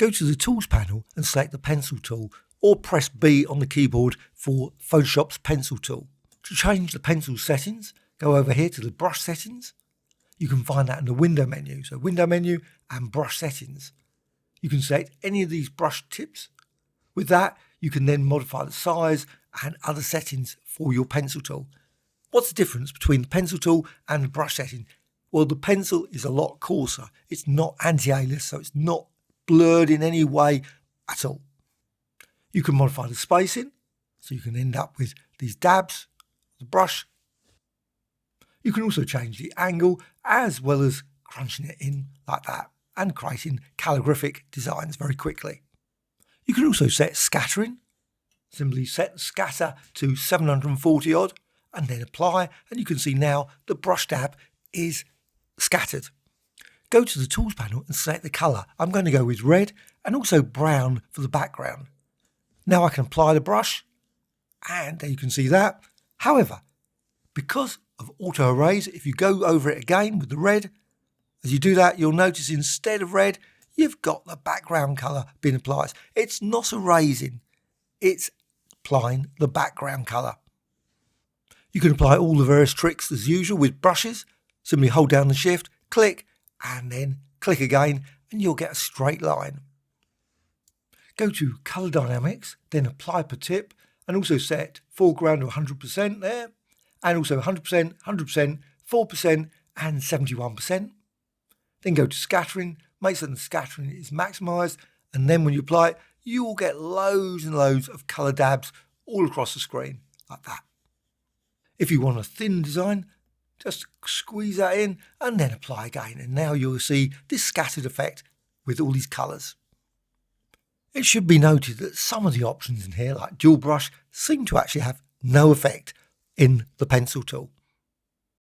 Go to the Tools panel and select the Pencil tool, or press B on the keyboard for Photoshop's Pencil tool. To change the pencil settings, go over here to the Brush settings. You can find that in the Window menu, so Window menu and Brush settings. You can select any of these brush tips. With that, you can then modify the size and other settings for your pencil tool. What's the difference between the pencil tool and the brush setting? Well, the pencil is a lot coarser. It's not anti-alias, so it's not blurred in any way at all. You can modify the spacing, so you can end up with these dabs, the brush. You can also change the angle as well as crunching it in like that and creating calligraphic designs very quickly. You can also set scattering. Simply set the scatter to 740 odd and then apply, and you can see now the brush dab is scattered. Go to the Tools panel and select the colour. I'm going to go with red and also brown for the background. Now I can apply the brush, and there you can see that. However, because of auto erase, if you go over it again with the red, as you do that, you'll notice instead of red, you've got the background colour being applied. It's not erasing, it's applying the background colour. You can apply all the various tricks as usual with brushes. Simply hold down the shift, click, and then click again, and you'll get a straight line. Go to Color Dynamics, then apply per tip, and also set foreground to 100% there, and also 100%, 100%, 4%, and 71%. Then go to Scattering, make certain the scattering is maximised, and then when you apply it, you will get loads and loads of colour dabs all across the screen, like that. If you want a thin design, just squeeze that in and then apply again, and now you'll see this scattered effect with all these colours. It should be noted that some of the options in here, like dual brush, seem to actually have no effect in the pencil tool.